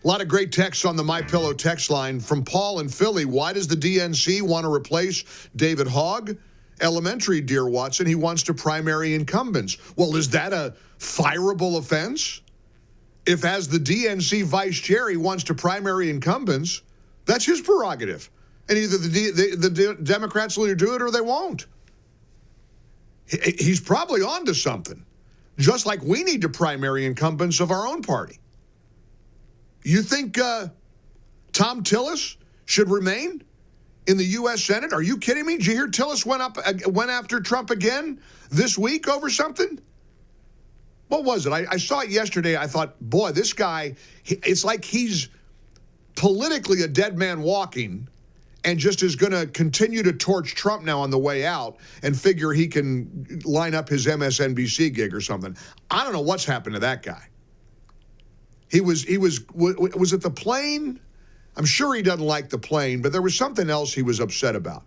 A lot of great texts on the MyPillow text line from Paul in Philly. Why does the DNC want to replace David Hogg? Elementary, dear Watson, he wants to primary incumbents. Well, is that a fireable offense? If as the DNC vice chair he wants to primary incumbents, that's his prerogative. And either the Democrats will either do it or they won't. He's probably onto something. Just like we need to primary incumbents of our own party. You think Tom Tillis should remain in the U.S. Senate? Are you kidding me? Did you hear Tillis went after Trump again this week over something? What was it? I saw it yesterday. I thought, boy, this guy, it's like he's politically a dead man walking and just is going to continue to torch Trump now on the way out and figure he can line up his MSNBC gig or something. I don't know what's happened to that guy. Was it the plane? I'm sure he doesn't like the plane, but there was something else he was upset about.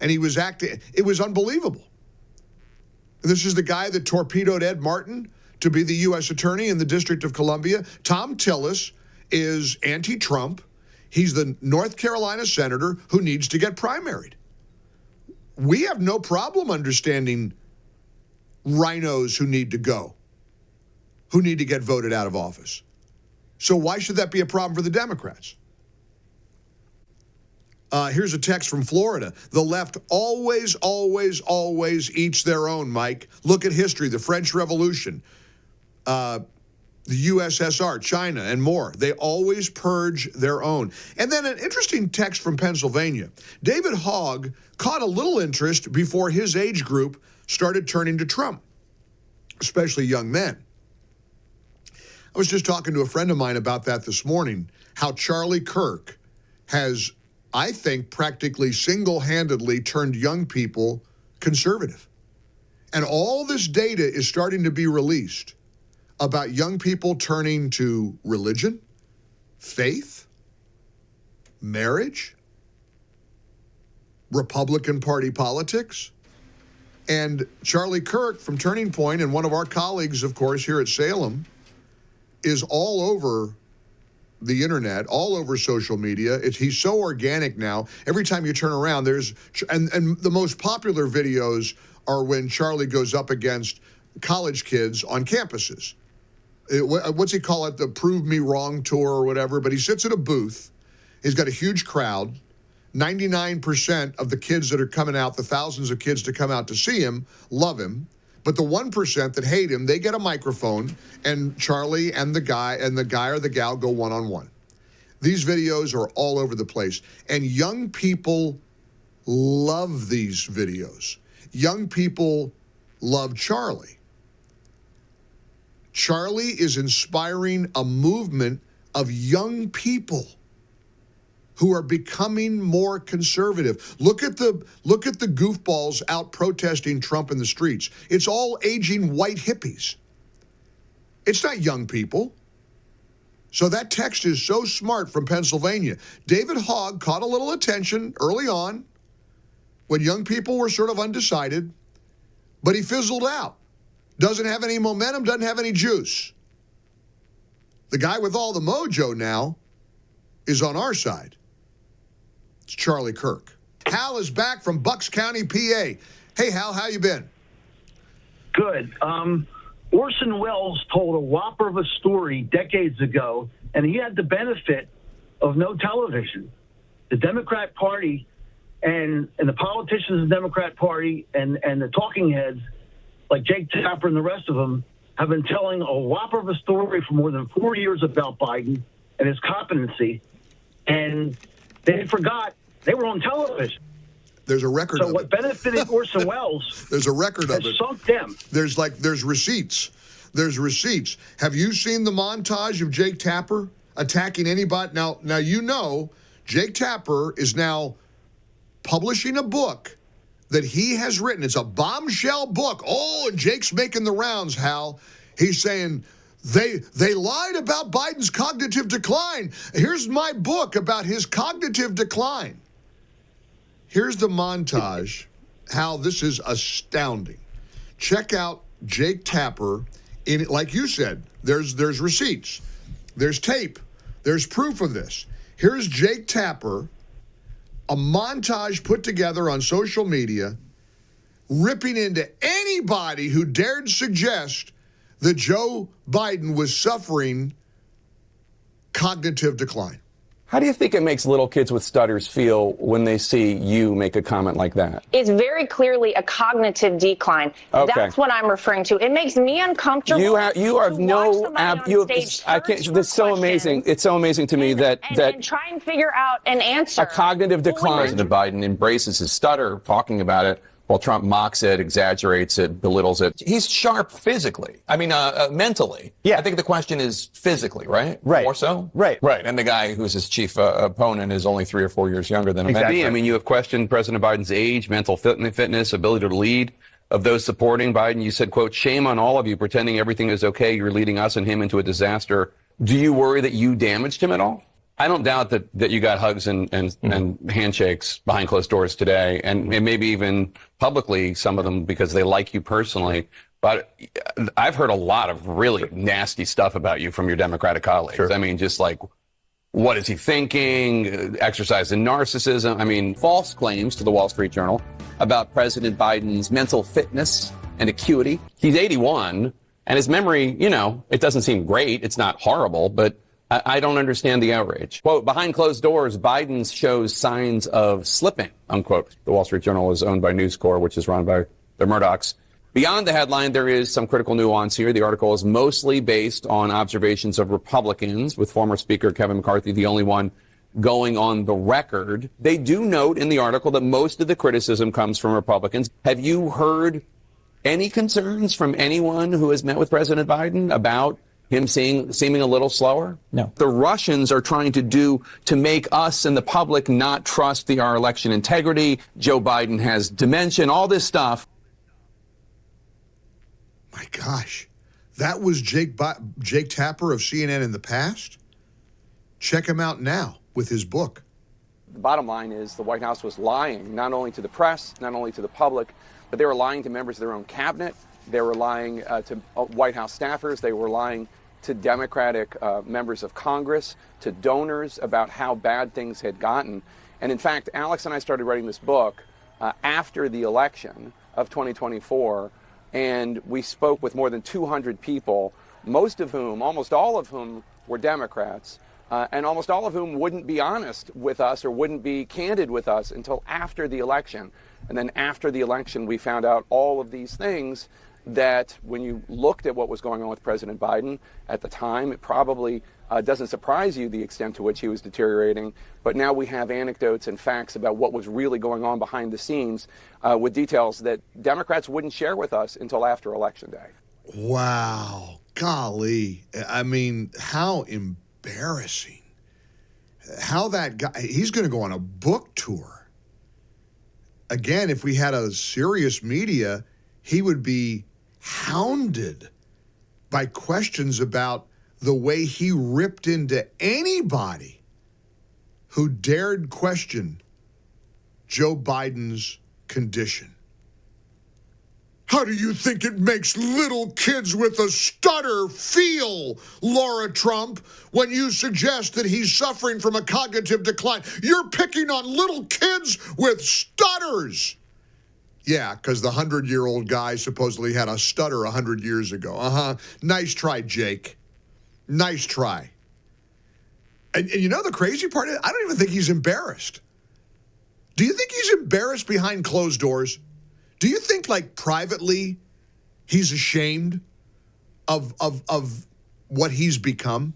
And he was acting, it was unbelievable. This is the guy that torpedoed Ed Martin to be the U.S. attorney in the District of Columbia. Tom Tillis is anti-Trump. He's the North Carolina senator who needs to get primaried. We have no problem understanding rhinos who need to go, who need to get voted out of office. So why should that be a problem for the Democrats? Here's a text from Florida. The left always, always, always eats their own, Mike. Look at history, the French Revolution, the USSR, China, and more. They always purge their own. And then an interesting text from Pennsylvania. David Hogg caught a little interest before his age group started turning to Trump, especially young men. I was just talking to a friend of mine about that this morning, how Charlie Kirk has, I think, practically single-handedly turned young people conservative. And all this data is starting to be released about young people turning to religion, faith, marriage, Republican Party politics. And Charlie Kirk from Turning Point, and one of our colleagues, of course, here at Salem, is all over the internet, all over social media. He's so organic now. Every time you turn around, and the most popular videos are when Charlie goes up against college kids on campuses. What's he call it? The Prove Me Wrong tour or whatever. But he sits at a booth. He's got a huge crowd. 99% of the kids that are coming out, the thousands of kids to come out to see him, love him. But the 1% that hate him, they get a microphone, and Charlie and the guy or the gal go one-on-one. These videos are all over the place. And young people love these videos. Young people love Charlie. Charlie is inspiring a movement of young people who are becoming more conservative. Look at the goofballs out protesting Trump in the streets. It's all aging white hippies. It's not young people. So that text is so smart from Pennsylvania. David Hogg caught a little attention early on when young people were sort of undecided, but he fizzled out. Doesn't have any momentum, doesn't have any juice. The guy with all the mojo now is on our side. It's Charlie Kirk. Hal is back from Bucks County, PA. Hey, Hal, how you been? Good. Orson Welles told a whopper of a story decades ago, and he had the benefit of no television. The Democrat Party and the politicians of the Democrat Party and the talking heads, like Jake Tapper and the rest of them, have been telling a whopper of a story for more than 4 years about Biden and his competency, and they forgot they were on television. There's a record of it. So what benefited Orson Welles There's a record of it. Sunk them. There's receipts. There's receipts. Have you seen the montage of Jake Tapper attacking anybody? Now you know Jake Tapper is now publishing a book that he has written. It's a bombshell book. Oh, and Jake's making the rounds, Hal. He's saying they lied about Biden's cognitive decline. Here's my book about his cognitive decline. Here's the montage. Hal, this is astounding. Check out Jake Tapper. Like you said, there's receipts. There's tape There's proof of this. Here's Jake Tapper, a montage put together on social media, ripping into anybody who dared suggest that Joe Biden was suffering cognitive decline. How do you think it makes little kids with stutters feel when they see you make a comment like that? It's very clearly a cognitive decline. Okay. That's what I'm referring to. It makes me uncomfortable. You have no I can't. That's so amazing. It's so amazing to me that try and figure out an answer. A cognitive decline. President Biden embraces his stutter, talking about it, while Trump mocks it, exaggerates it, belittles it. He's sharp physically. I mean, mentally. Yeah. I think the question is physically, right? Right. More so? Right. Right. And the guy who's his chief opponent is only 3 or 4 years younger than him. Exactly. I mean, you have questioned President Biden's age, mental fitness, ability to lead. Of those supporting Biden, you said, quote, "Shame on all of you pretending everything is okay. You're leading us and him into a disaster." Do you worry that you damaged him at all? I don't doubt that you got hugs and handshakes behind closed doors today, and maybe even publicly, some of them because they like you personally. But I've heard a lot of really nasty stuff about you from your Democratic colleagues. Sure. I mean, just like, what is he thinking? Exercise in narcissism. I mean, false claims to the Wall Street Journal about President Biden's mental fitness and acuity. He's 81, and his memory, it doesn't seem great. It's not horrible, but I don't understand the outrage. Quote, "Behind closed doors, Biden shows signs of slipping," unquote. The Wall Street Journal is owned by News Corp, which is run by the Murdochs. Beyond the headline, there is some critical nuance here. The article is mostly based on observations of Republicans, with former Speaker Kevin McCarthy the only one going on the record. They do note in the article that most of the criticism comes from Republicans. Have you heard any concerns from anyone who has met with President Biden about him seeming a little slower? No. The Russians are trying to make us and the public not trust our election integrity. Joe Biden has dementia, all this stuff. My gosh, that was Jake Tapper of CNN in the past? Check him out now with his book. The bottom line is the White House was lying, not only to the press, not only to the public, but they were lying to members of their own cabinet. They were lying to White House staffers. They were lying to Democratic members of Congress, to donors about how bad things had gotten. And in fact, Alex and I started writing this book after the election of 2024, and we spoke with more than 200 people, almost all of whom were Democrats, and almost all of whom wouldn't be honest with us or wouldn't be candid with us until after the election. And then after the election, we found out all of these things that when you looked at what was going on with President Biden at the time, it probably doesn't surprise you the extent to which he was deteriorating. But now we have anecdotes and facts about what was really going on behind the scenes with details that Democrats wouldn't share with us until after Election Day. Wow. Golly. I mean, how embarrassing. How that guy, he's going to go on a book tour. Again, if we had a serious media, he would be hounded by questions about the way he ripped into anybody who dared question Joe Biden's condition. How do you think it makes little kids with a stutter feel, Laura Trump, when you suggest that he's suffering from a cognitive decline? You're picking on little kids with stutters. Yeah, because the 100-year-old guy supposedly had a stutter 100 years ago. Nice try, Jake. Nice try. And you know the crazy part is, I don't even think he's embarrassed. Do you think he's embarrassed behind closed doors? Do you think, like, privately he's ashamed of what he's become?